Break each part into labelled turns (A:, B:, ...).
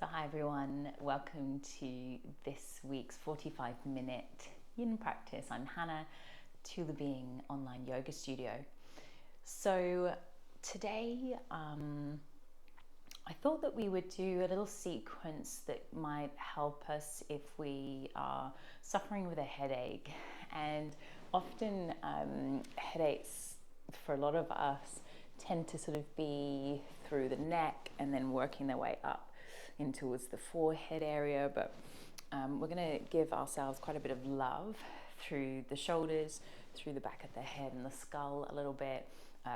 A: So hi everyone, welcome to this week's 45-minute yin practice. I'm Hannah, Tula Being Online Yoga Studio. So today I thought that we would do a little sequence that might help us if we are suffering with a headache. And often headaches for a lot of us tend to sort of be through the neck and then working their way up in towards the forehead area, but we're going to give ourselves quite a bit of love through the shoulders, through the back of the head and the skull a little bit,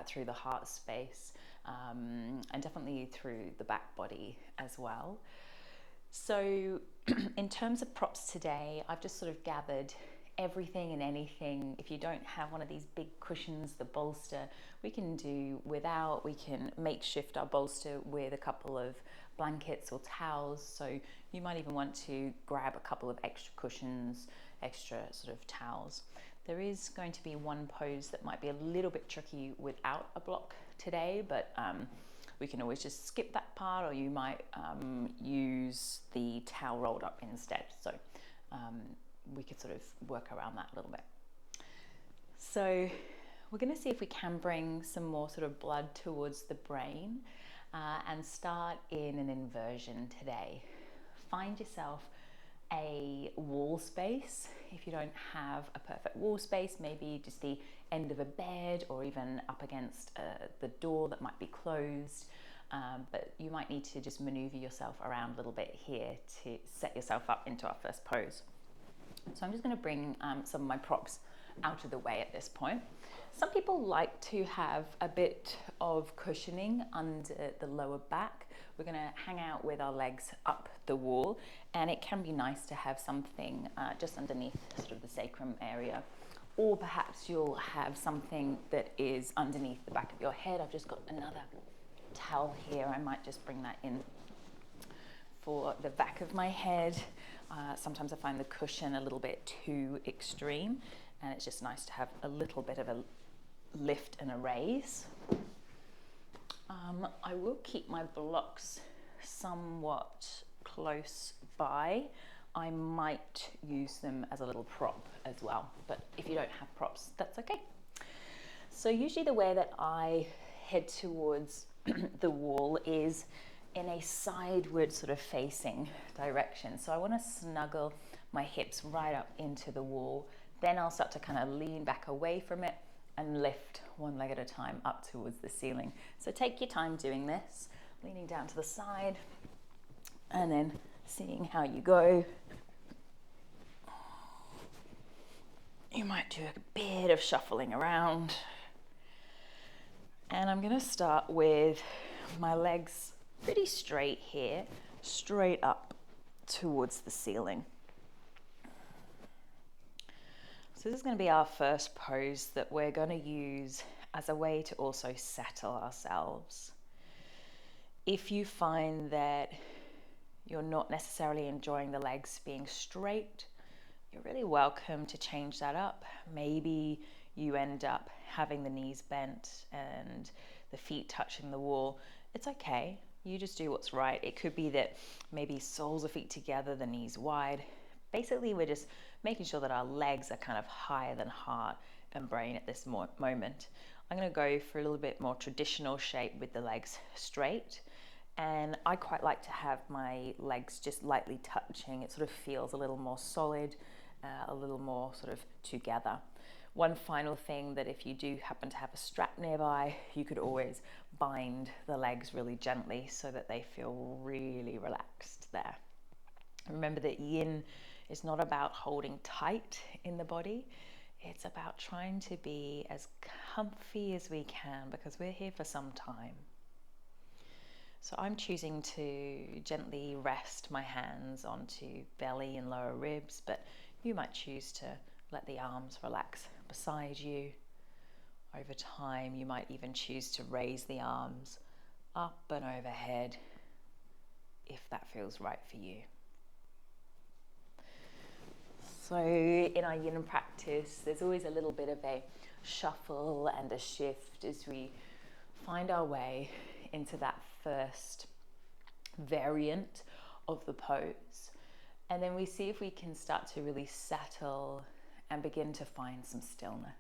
A: through the heart space, and definitely through the back body as well. So in terms of props today, I've just sort of gathered everything and anything. If you don't have one of these big cushions, the bolster, we can do without. We can makeshift our bolster with a couple of blankets or towels. So you might even want to grab a couple of extra cushions, extra sort of towels. There is going to be one pose that might be a little bit tricky without a block today, but we can always just skip that part, or you might use the towel rolled up instead. So we could sort of work around that a little bit. So we're going to see if we can bring some more sort of blood towards the brain and start in an inversion today. Find yourself a wall space. If you don't have a perfect wall space, maybe just the end of a bed or even up against the door that might be closed. But you might need to just maneuver yourself around a little bit here to set yourself up into our first pose. So I'm just going to bring some of my props out of the way at this point. Some people like to have a bit of cushioning under the lower back. We're going to hang out with our legs up the wall, and it can be nice to have something just underneath sort of the sacrum area. Or perhaps you'll have something that is underneath the back of your head. I've just got another towel here. I might just bring that in for the back of my head. Sometimes I find the cushion a little bit too extreme, and it's just nice to have a little bit of a lift and a raise. I will keep my blocks somewhat close by. I might use them as a little prop as well, but if you don't have props, that's okay. So usually the way that I head towards the wall is in a sideward sort of facing direction. So I want to snuggle my hips right up into the wall. Then I'll start to kind of lean back away from it and lift one leg at a time up towards the ceiling. So take your time doing this, leaning down to the side and then seeing how you go. You might do a bit of shuffling around. And I'm going to start with my legs pretty straight here, straight up towards the ceiling. So this is going to be our first pose that we're going to use as a way to also settle ourselves. If you find that you're not necessarily enjoying the legs being straight, you're really welcome to change that up. Maybe you end up having the knees bent and the feet touching the wall. It's okay. You just do what's right. It could be that maybe soles of feet together, the knees wide. Basically, we're just making sure that our legs are kind of higher than heart and brain at this moment. I'm going to go for a little bit more traditional shape with the legs straight. And I quite like to have my legs just lightly touching. It sort of feels a little more solid, a little more sort of together. One final thing, that if you do happen to have a strap nearby, you could always bind the legs really gently so that they feel really relaxed there. Remember that yin is not about holding tight in the body. It's about trying to be as comfy as we can, because we're here for some time. So I'm choosing to gently rest my hands onto belly and lower ribs, but you might choose to let the arms relax beside you. Over time, you might even choose to raise the arms up and overhead if that feels right for you. So in our yin practice, there's always a little bit of a shuffle and a shift as we find our way into that first variant of the pose. And then we see if we can start to really settle and begin to find some stillness.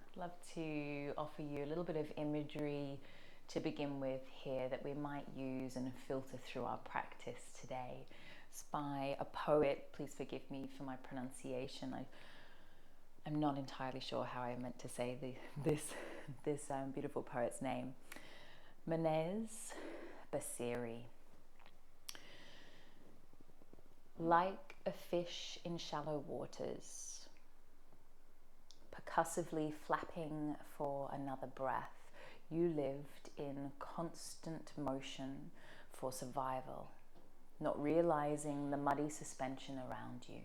A: I'd love to offer you a little bit of imagery to begin with here that we might use and filter through our practice today. It's by a poet. Please forgive me for my pronunciation. I'm not entirely sure how I meant to say this beautiful poet's name. Manez Basiri. Like a fish in shallow waters, percussively flapping for another breath, you lived in constant motion for survival, not realizing the muddy suspension around you.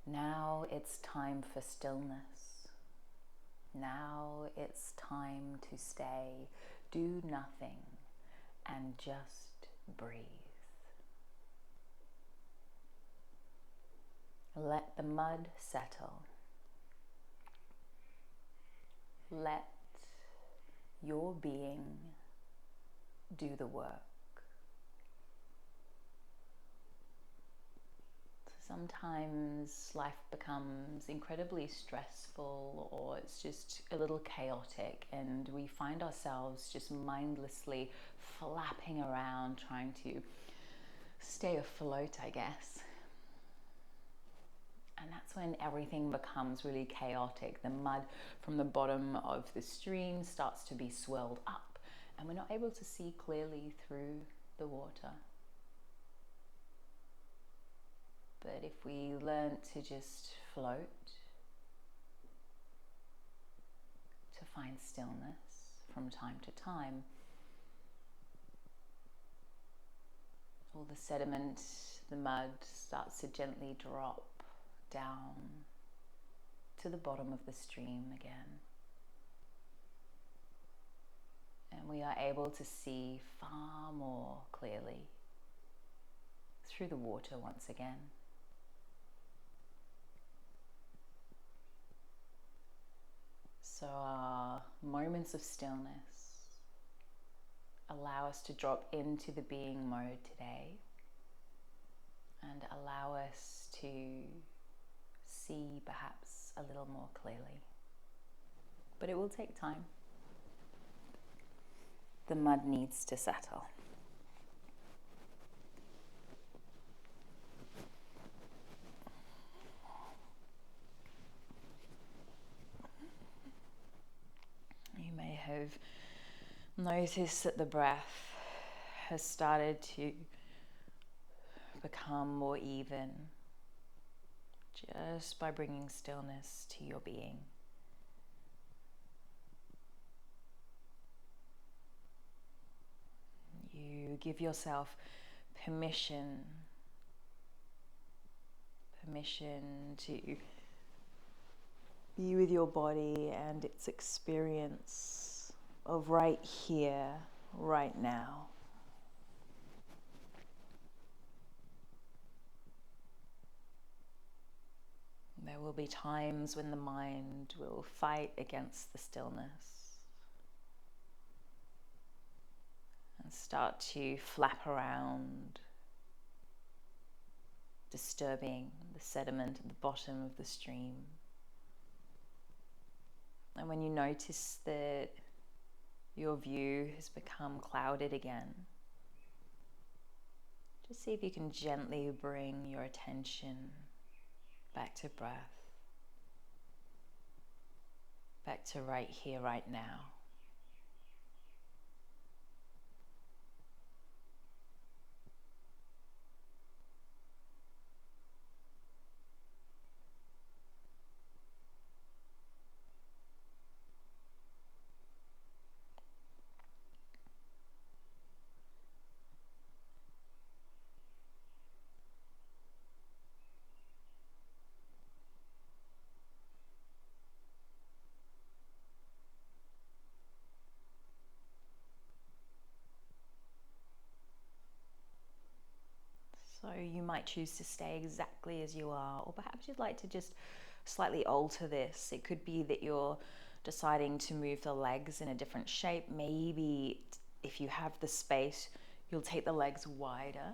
A: Now it's time for stillness. Now it's time to stay, do nothing, and just breathe. Let the mud settle. Let your being do the work. Sometimes life becomes incredibly stressful, or it's just a little chaotic, and we find ourselves just mindlessly flapping around trying to stay afloat, I guess. And that's when everything becomes really chaotic. The mud from the bottom of the stream starts to be swirled up, and we're not able to see clearly through the water. But if we learn to just float, to find stillness from time to time, all the sediment, the mud starts to gently drop down to the bottom of the stream again. And we are able to see far more clearly through the water once again. So our moments of stillness allow us to drop into the being mode today and allow us to see perhaps a little more clearly. But it will take time. The mud needs to settle. You may have noticed that the breath has started to become more even just by bringing stillness to your being. You give yourself permission to be with your body and its experience of right here, right now. There will be times when the mind will fight against the stillness and start to flap around, disturbing the sediment at the bottom of the stream. And when you notice that your view has become clouded again, just see if you can gently bring your attention back to breath, back to right here, right now. So you might choose to stay exactly as you are, or perhaps you'd like to just slightly alter this. It could be that you're deciding to move the legs in a different shape. Maybe if you have the space, you'll take the legs wider.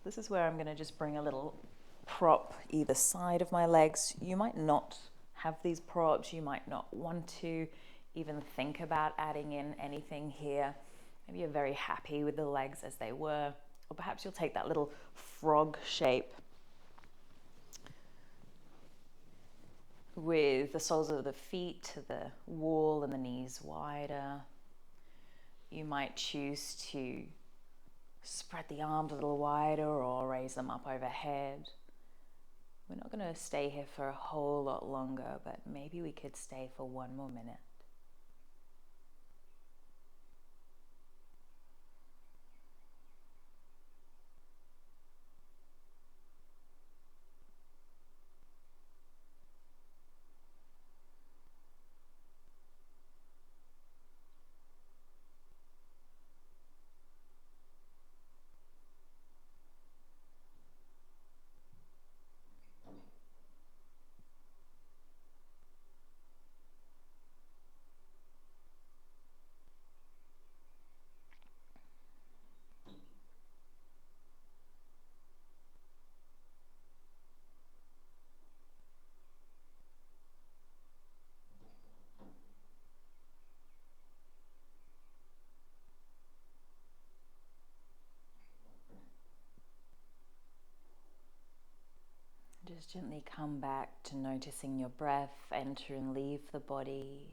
A: This is where I'm going to just bring a little prop either side of my legs. You might not have these props. You might not want to even think about adding in anything here. Maybe you're very happy with the legs as they were, or perhaps you'll take that little frog shape with the soles of the feet to the wall and the knees wider. You might choose to spread the arms a little wider or raise them up overhead. We're not going to stay here for a whole lot longer, but maybe we could stay for one more minute. Just gently come back to noticing your breath enter and leave the body.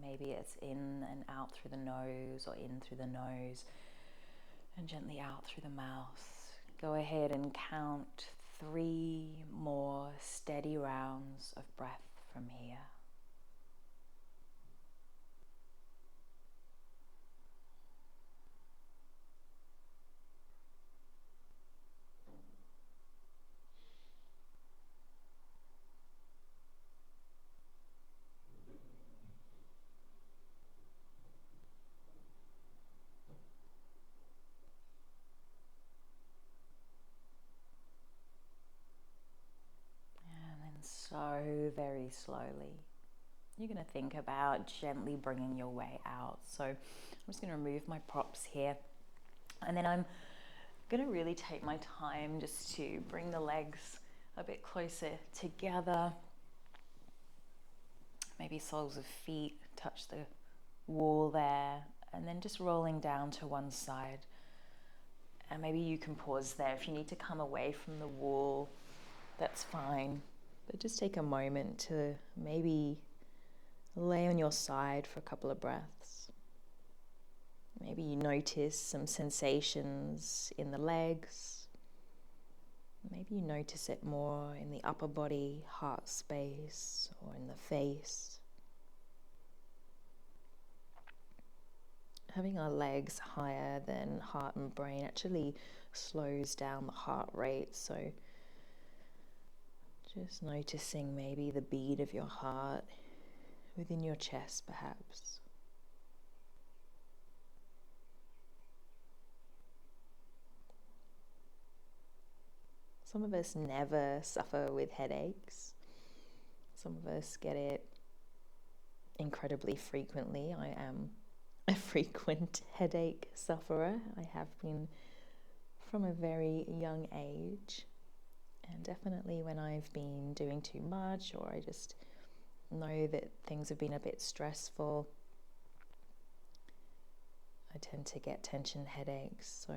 A: Maybe it's in and out through the nose or in through the nose and gently out through the mouth. Go ahead and count 3 more steady rounds of breath from here. So very slowly, you're going to think about gently bringing your way out. So I'm just going to remove my props here, and then I'm going to really take my time just to bring the legs a bit closer together. Maybe soles of feet touch the wall there, and then just rolling down to one side. And maybe you can pause there. If you need to come away from the wall, that's fine. But just take a moment to maybe lay on your side for a couple of breaths. Maybe you notice some sensations in the legs. Maybe you notice it more in the upper body, heart space, or in the face. Having our legs higher than heart and brain actually slows down the heart rate, so just noticing maybe the beat of your heart within your chest, perhaps. Some of us never suffer with headaches. Some of us get it incredibly frequently. I am a frequent headache sufferer. I have been from a very young age. And definitely when I've been doing too much, or I just know that things have been a bit stressful, I tend to get tension headaches. So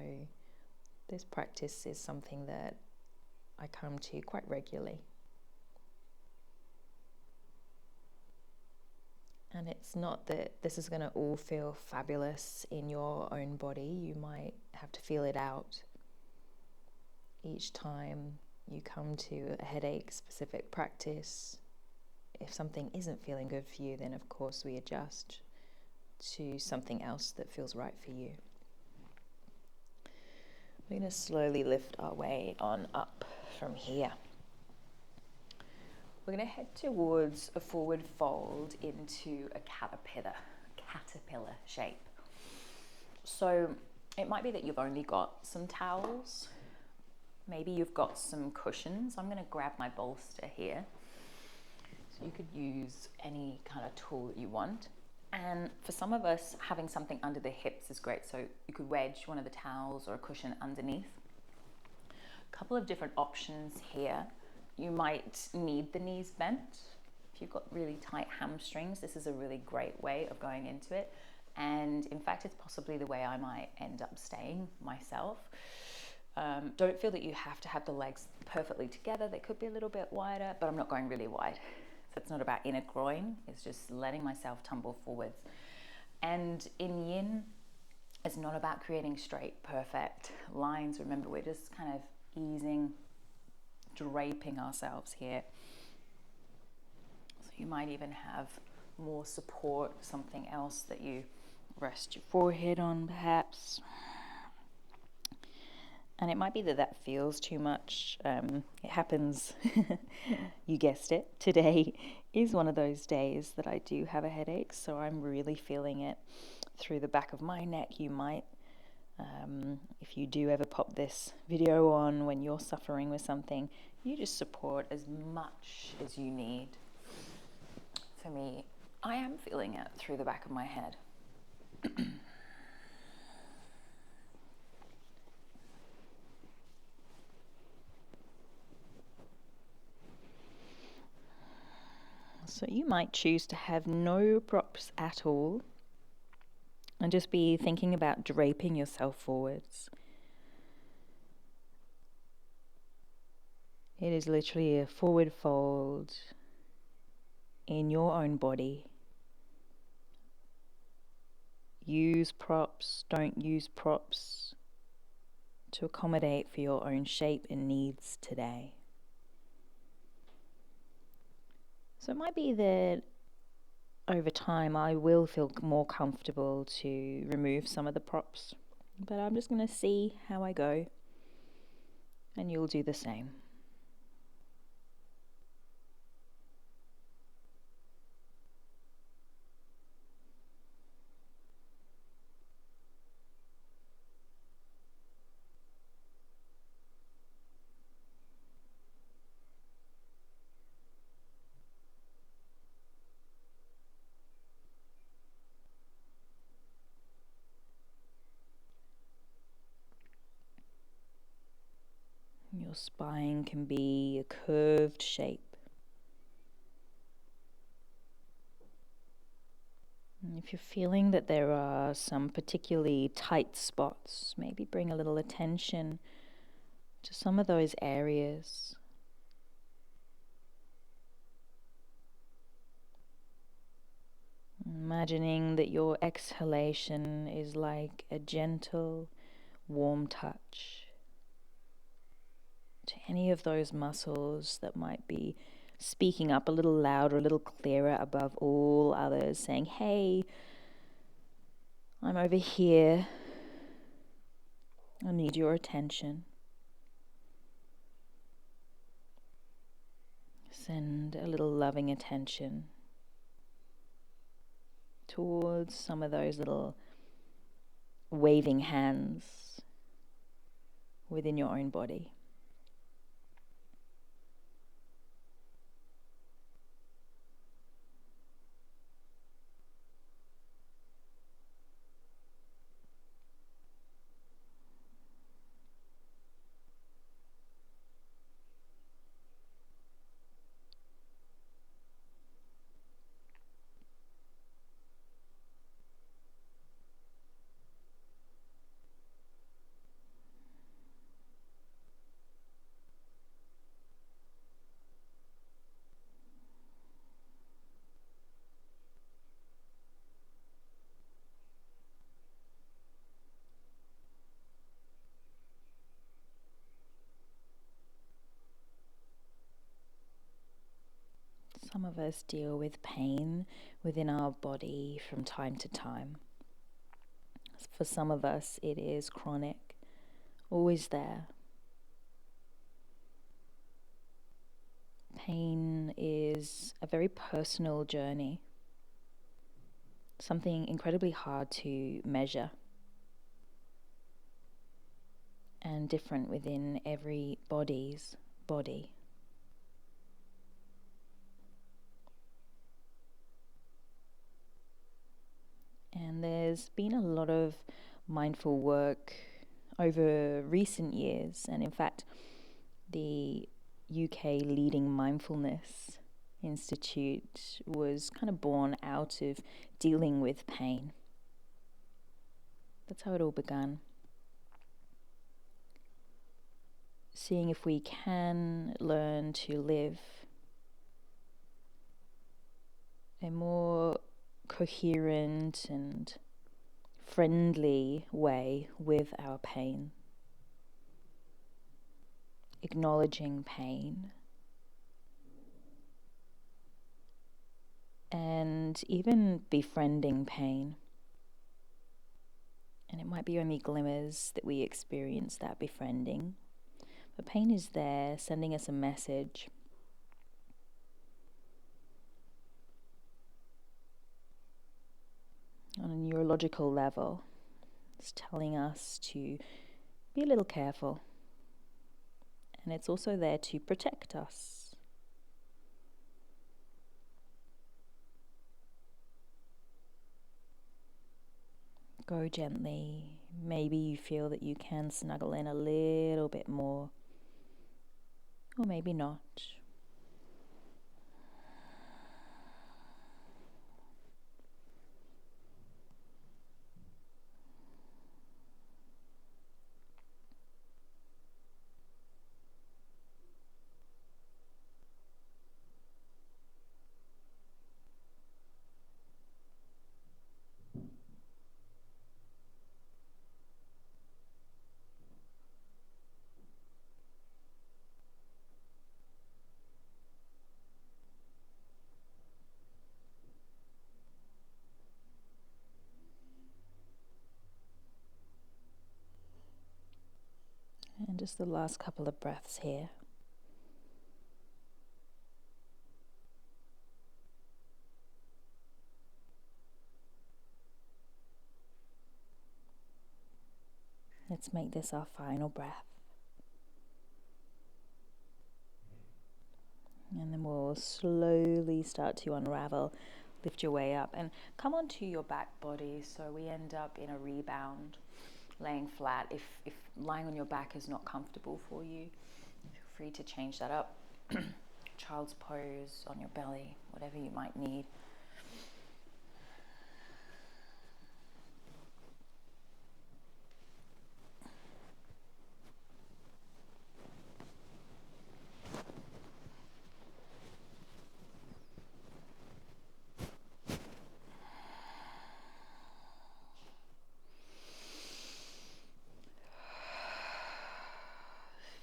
A: this practice is something that I come to quite regularly. And it's not that this is going to all feel fabulous in your own body. You might have to feel it out each time you come to a headache-specific practice. If something isn't feeling good for you, then of course we adjust to something else that feels right for you. We're going to slowly lift our way on up from here. We're going to head towards a forward fold into a caterpillar shape. So it might be that you've only got some towels. Maybe you've got some cushions. I'm going to grab my bolster here. So You could use any kind of tool that you want. And for some of us, having something under the hips is great. So you could wedge one of the towels or a cushion underneath. A couple of different options here. You might need the knees bent. If you've got really tight hamstrings, this is a really great way of going into it. And in fact, it's possibly the way I might end up staying myself. Don't feel that you have to have the legs perfectly together. They could be a little bit wider, but I'm not going really wide. So it's not about inner groin. It's just letting myself tumble forwards. And in Yin, it's not about creating straight, perfect lines. Remember, we're just kind of easing, draping ourselves here. So you might even have more support, something else that you rest your forehead on, perhaps. And it might be that that feels too much. It happens, you guessed it. Today is one of those days that I do have a headache, so I'm really feeling it through the back of my neck. You might, if you do ever pop this video on when you're suffering with something, you just support as much as you need. For me, I am feeling it through the back of my head. So you might choose to have no props at all and just be thinking about draping yourself forwards. It is literally a forward fold in your own body. Use props, don't use props to accommodate for your own shape and needs today. So it might be that over time I will feel more comfortable to remove some of the props, but I'm just going to see how I go, and you'll do the same. Your spine can be a curved shape. And if you're feeling that there are some particularly tight spots, maybe bring a little attention to some of those areas. Imagining that your exhalation is like a gentle, warm touch to any of those muscles that might be speaking up a little louder, a little clearer above all others, saying, hey, I'm over here. I need your attention. Send a little loving attention towards some of those little waving hands within your own body. Some of us deal with pain within our body from time to time. For some of us, it is chronic, always there. Pain is a very personal journey, something incredibly hard to measure and different within every body's body. there's been a lot of mindful work over recent years, and in fact, the UK leading mindfulness institute was kind of born out of dealing with pain. That's how it all began. Seeing if we can learn to live a more coherent and friendly way with our pain. Acknowledging pain. And even befriending pain. And it might be only glimmers that we experience that befriending. But pain is there, sending us a message. On a neurological level, it's telling us to be a little careful. And it's also there to protect us. Go gently. Maybe you feel that you can snuggle in a little bit more. Or maybe not. And just the last couple of breaths here. Let's make this our final breath. And then we'll slowly start to unravel, lift your way up and come onto your back body so we end up in a rebound, laying flat. If lying on your back is not comfortable for you, feel free to change that up. Child's pose on your belly, whatever you might need.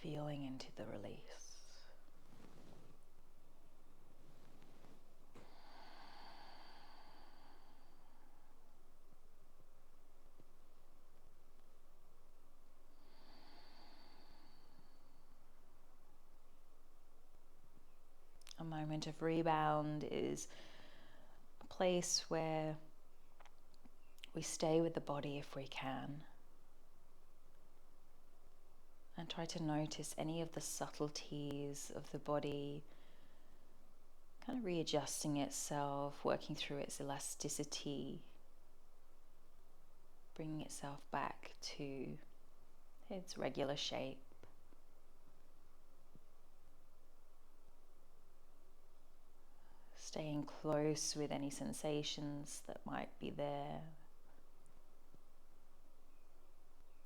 A: Feeling into the release. A moment of rebound is a place where we stay with the body if we can. And try to notice any of the subtleties of the body kind of readjusting itself, working through its elasticity, bringing itself back to its regular shape. Staying close with any sensations that might be there.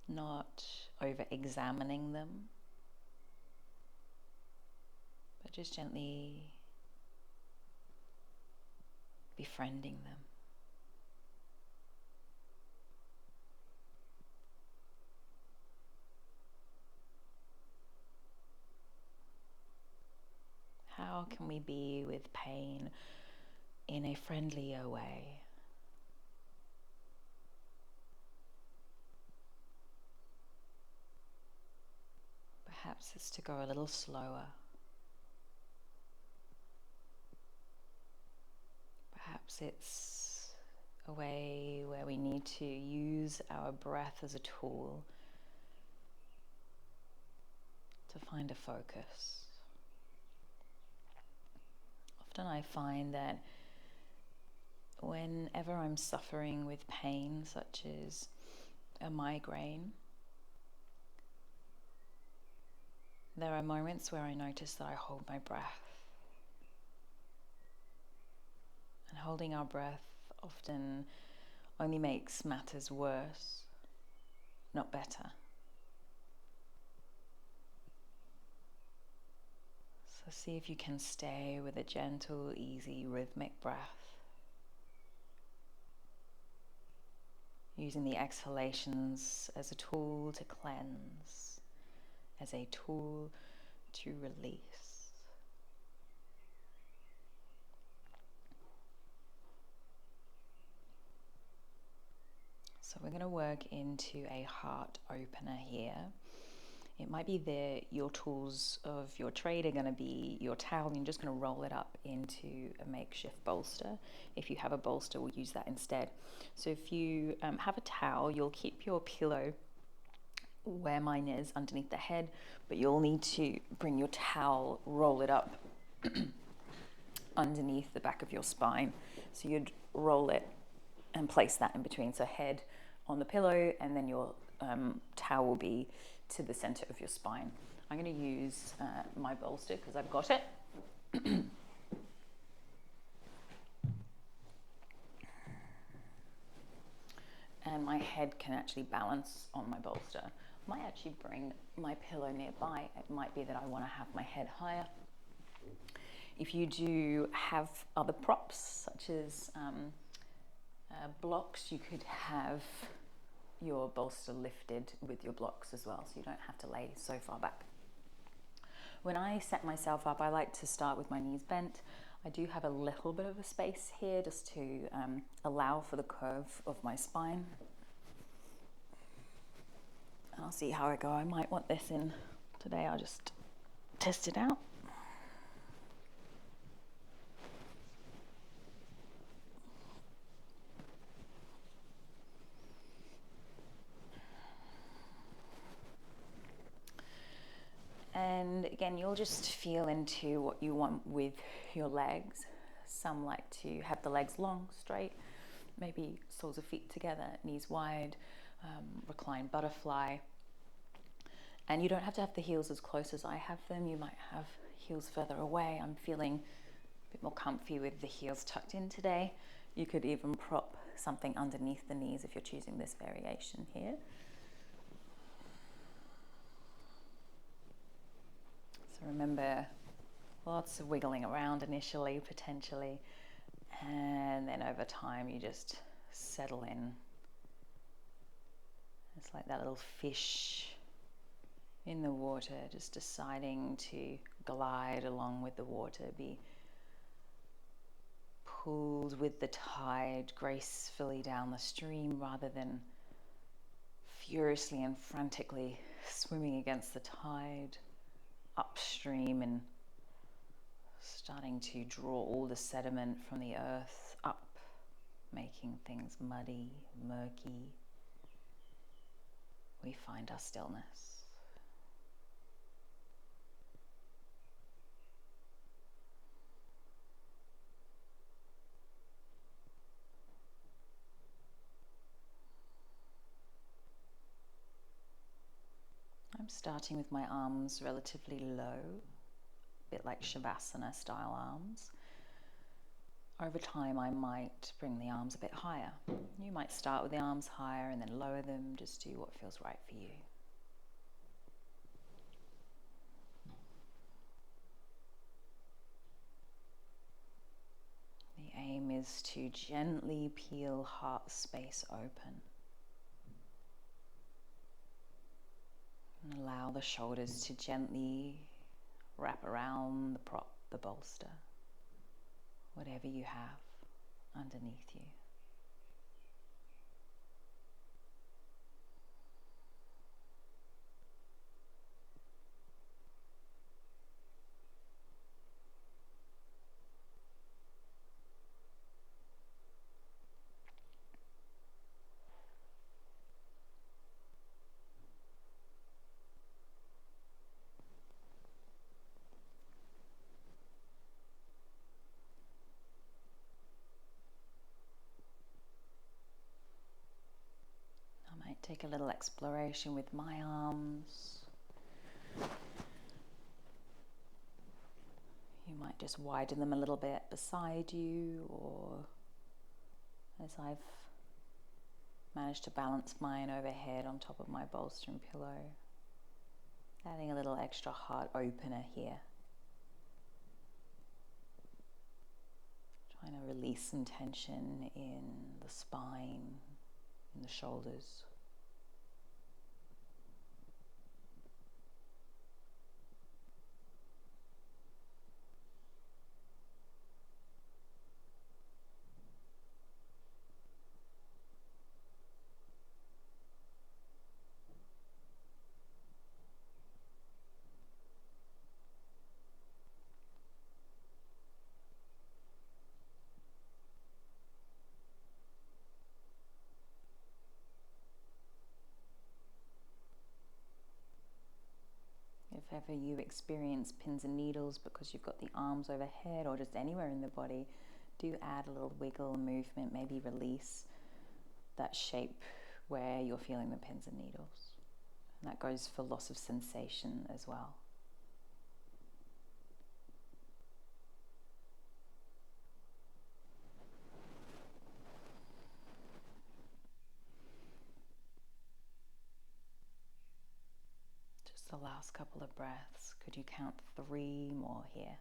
A: Not over-examining them, but just gently befriending them. How can we be with pain in a friendlier way? Perhaps it's to go a little slower. Perhaps it's a way where we need to use our breath as a tool to find a focus. Often I find that whenever I'm suffering with pain, such as a migraine, there are moments where I notice that I hold my breath. And holding our breath often only makes matters worse, not better. So see if you can stay with a gentle, easy, rhythmic breath, using the exhalations as a tool to cleanse, as a tool to release. So we're going to work into a heart opener here. It might be that your tools of your trade are going to be your towel, and you're just going to roll it up into a makeshift bolster. If you have a bolster, we'll use that instead. So if you have a towel, you'll keep your pillow where mine is, underneath the head, but you'll need to bring your towel, roll it up underneath the back of your spine. So you'd roll it and place that in between. So head on the pillow, and then your towel will be to the center of your spine. I'm going to use my bolster because I've got it. And my head can actually balance on my bolster. I might actually bring my pillow nearby. It might be that I want to have my head higher. If you do have other props, such as blocks, you could have your bolster lifted with your blocks as well, so you don't have to lay so far back. When I set myself up, I like to start with my knees bent. I do have a little bit of a space here just to allow for the curve of my spine. I'll see how I go. I might want this in today. I'll just test it out. And again, you'll just feel into what you want with your legs. Some like to have the legs long, straight, maybe soles of feet together, knees wide, reclined butterfly. And you don't have to have the heels as close as I have them. You might have heels further away. I'm feeling a bit more comfy with the heels tucked in today. You could even prop something underneath the knees if you're choosing this variation here. So remember, lots of wiggling around initially, potentially, and then over time you just settle in. It's like that little fish in the water, just deciding to glide along with the water, be pulled with the tide gracefully down the stream rather than furiously and frantically swimming against the tide upstream and starting to draw all the sediment from the earth up, making things muddy, murky. We find our stillness. I'm starting with my arms relatively low, a bit like Shavasana style arms. Over time, I might bring the arms a bit higher. You might start with the arms higher and then lower them. Just do what feels right for you. The aim is to gently peel heart space open. And allow the shoulders to gently wrap around the prop, the bolster, whatever you have underneath you. take a little exploration with my arms. You might just widen them a little bit beside you, or as I've managed to balance mine overhead on top of my bolster and pillow, adding a little extra heart opener here. Trying to release some tension in the spine, in the shoulders. If ever you experience pins and needles because you've got the arms overhead or just anywhere in the body, do add a little wiggle and movement, maybe release that shape where you're feeling the pins and needles. And that goes for loss of sensation as well. The last couple of breaths. Could you count 3 more here?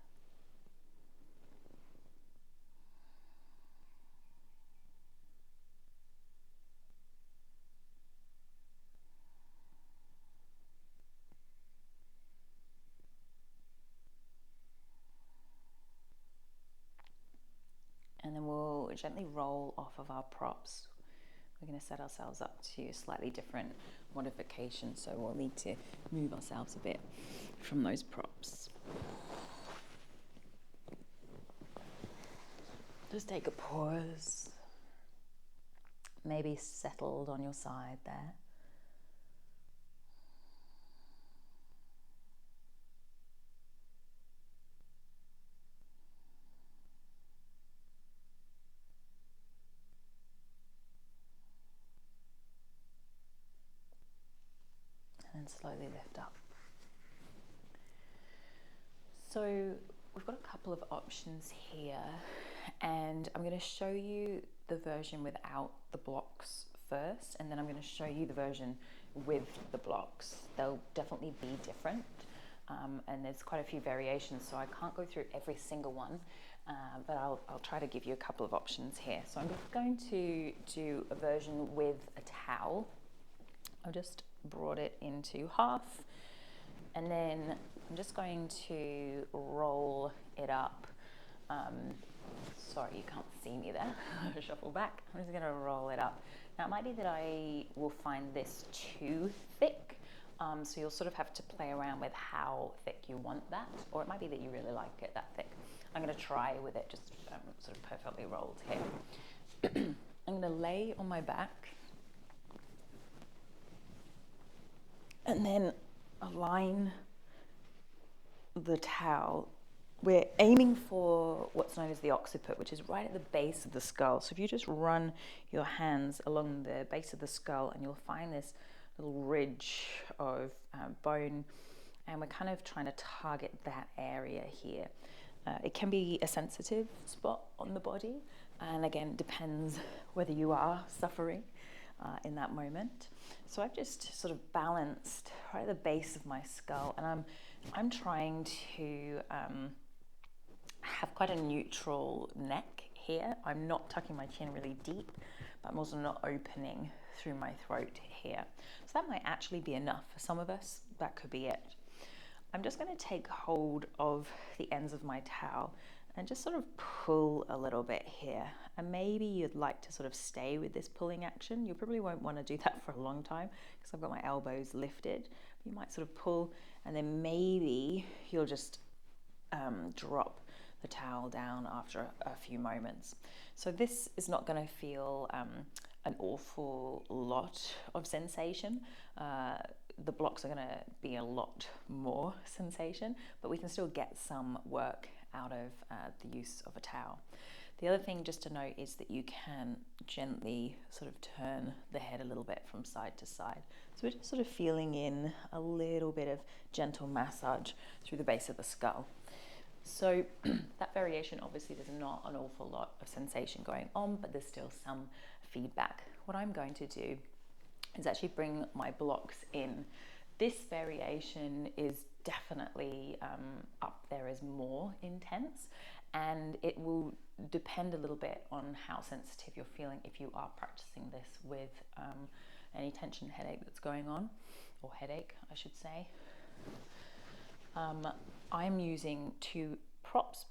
A: And then we'll gently roll off of our props. We're going to set ourselves up to a slightly different modification, so we'll need to move ourselves a bit from those props. Just take a pause, maybe settled on your side there. And slowly lift up. So we've got a couple of options here, and I'm going to show you the version without the blocks first, and then I'm going to show you the version with the blocks. They'll definitely be different, and there's quite a few variations, so I can't go through every single one, but I'll try to give you a couple of options here. So I'm just going to do a version with a towel. I've just brought it into half, and then I'm just going to roll it up. Sorry, you can't see me there. Shuffle back. I'm just going to roll it up. Now, it might be that I will find this too thick, so you'll sort of have to play around with how thick you want that, or it might be that you really like it that thick. I'm going to try with it just sort of perfectly rolled here. I'm going to lay on my back, and then align the towel. We're aiming for what's known as the occiput, which is right at the base of the skull. So if you just run your hands along the base of the skull, and you'll find this little ridge of bone, and we're kind of trying to target that area here. It can be a sensitive spot on the body, and again, depends whether you are suffering in that moment. So I've just sort of balanced right at the base of my skull, and I'm trying to have quite a neutral neck here. I'm not tucking my chin really deep, but I'm also not opening through my throat here. So that might actually be enough for some of us. That could be it. I'm just going to take hold of the ends of my towel and just sort of pull a little bit here. And maybe you'd like to sort of stay with this pulling action. You probably won't want to do that for a long time because I've got my elbows lifted. You might sort of pull, and then maybe you'll just drop the towel down after a few moments. So this is not going to feel an awful lot of sensation. The blocks are going to be a lot more sensation, but we can still get some work out of the use of a towel. The other thing just to note is that you can gently sort of turn the head a little bit from side to side. So we're just sort of feeling in a little bit of gentle massage through the base of the skull. So that variation, obviously there's not an awful lot of sensation going on, but there's still some feedback. What I'm going to do is actually bring my blocks in. This variation is definitely up there as more intense, and it will depend a little bit on how sensitive you're feeling if you are practicing this with any tension headache that's going on, or headache I should say. I'm using two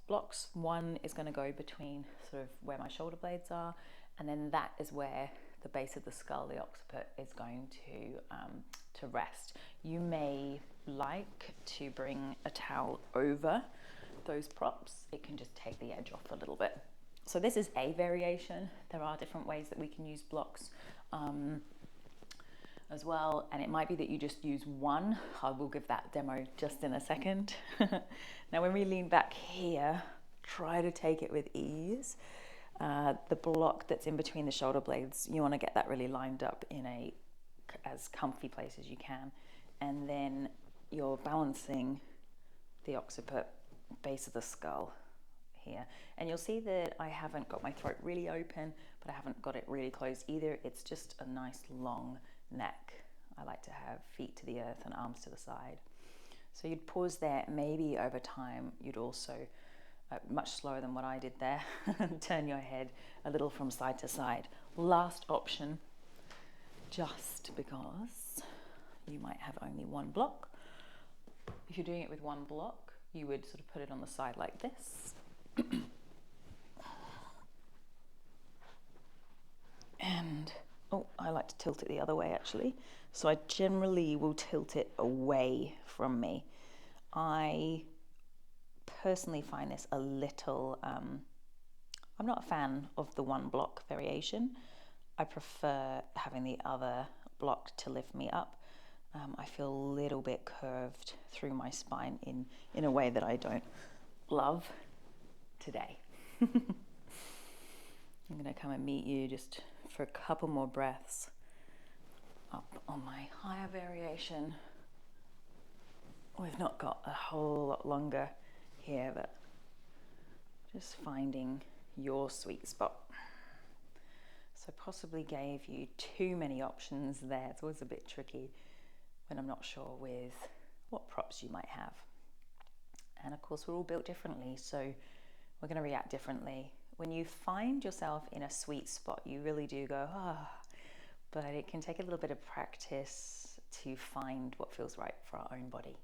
A: blocks. One is going to go between sort of where my shoulder blades are, and then that is where the base of the skull, the occiput, is going to rest. You may like to bring a towel over those props. It can just take the edge off a little bit. So this is a variation. There are different ways that we can use blocks as well, and it might be that you just use one. I will give that demo just in a second. Now when we lean back here, try to take it with ease. The block that's in between the shoulder blades, you want to get that really lined up in as comfy place as you can, and then you're balancing the occiput, base of the skull here, and you'll see that I haven't got my throat really open, but I haven't got it really closed either. It's just a nice long neck. I like to have feet to the earth and arms to the side. So you'd pause there. Maybe over time you'd also, much slower than what I did there, turn your head a little from side to side. Last option, just because you might have only one block. If you're doing it with one block, you would sort of put it on the side like this. And, I like to tilt it the other way actually. So I generally will tilt it away from me. I personally find this a little, I'm not a fan of the one block variation. I prefer having the other block to lift me up. I feel a little bit curved through my spine in a way that I don't love today. I'm going to come and meet you just for a couple more breaths up on my higher variation. We've not got a whole lot longer here, but just finding your sweet spot. So possibly gave you too many options there. It's always a bit tricky when I'm not sure with what props you might have. And of course, we're all built differently, so we're going to react differently. When you find yourself in a sweet spot, you really do go, but it can take a little bit of practice to find what feels right for our own body.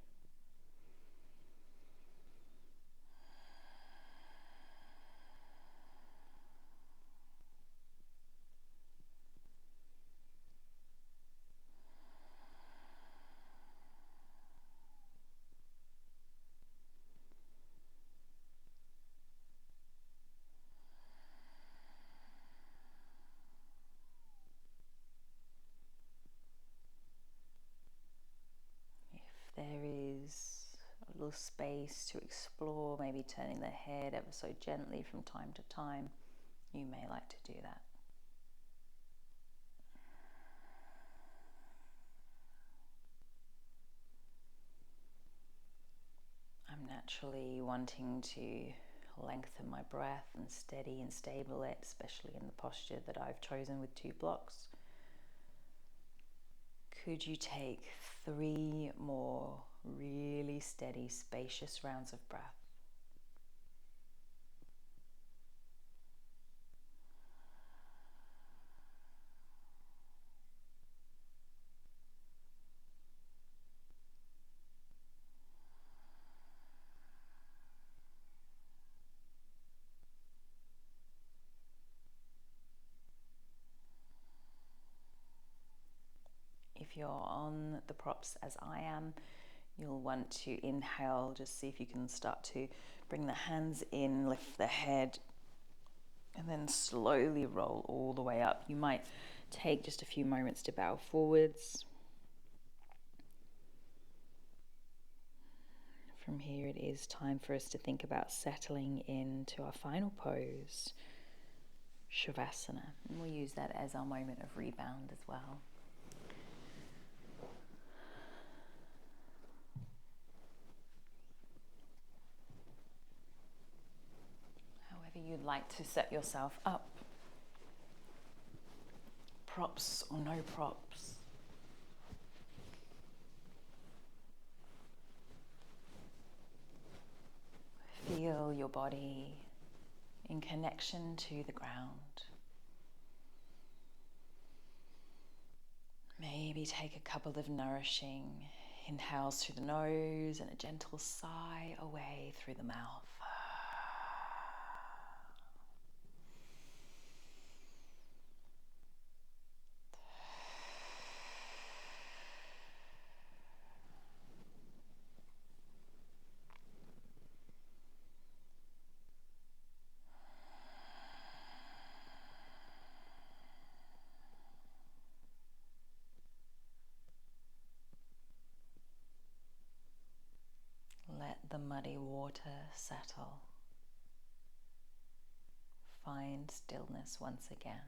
A: There is a little space to explore, maybe turning the head ever so gently from time to time. You may like to do that. I'm naturally wanting to lengthen my breath and steady and stable it, especially in the posture that I've chosen with two blocks. Could you take 3 more really steady, spacious rounds of breath? If you're on the props as I am, you'll want to inhale, just see if you can start to bring the hands in, lift the head, and then slowly roll all the way up. You might take just a few moments to bow forwards. From here, it is time for us to think about settling into our final pose. Shavasana. And we'll use that as our moment of rebound as well. However you'd like to set yourself up, props or no props. Feel your body in connection to the ground. Maybe take a couple of nourishing inhales through the nose and a gentle sigh away through the mouth. Let the muddy water settle. Find stillness once again.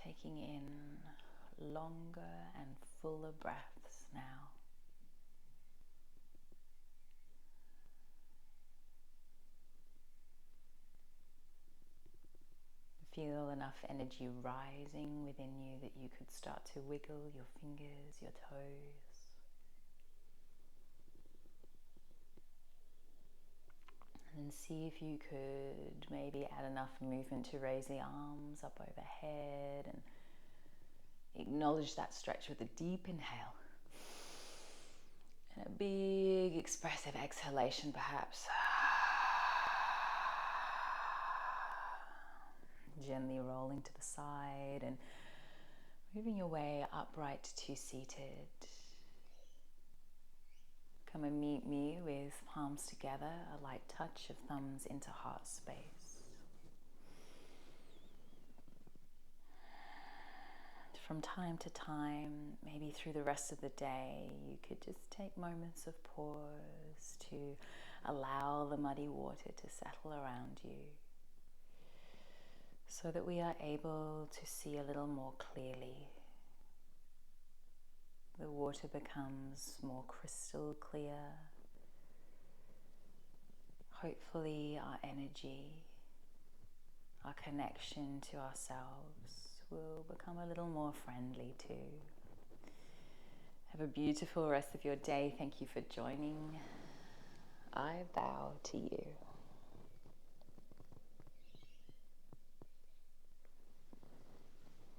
A: Taking in longer and fuller breaths now. Feel enough energy rising within you that you could start to wiggle your fingers, your toes. And see if you could maybe add enough movement to raise the arms up overhead and acknowledge that stretch with a deep inhale and a big expressive exhalation perhaps. Gently rolling to the side and moving your way upright to seated. Come and meet me with palms together, a light touch of thumbs into heart space. From time to time, maybe through the rest of the day, you could just take moments of pause to allow the muddy water to settle around you so that we are able to see a little more clearly. The water becomes more crystal clear. Hopefully our energy, our connection to ourselves will become a little more friendly too. Have a beautiful rest of your day. Thank you for joining. I bow to you.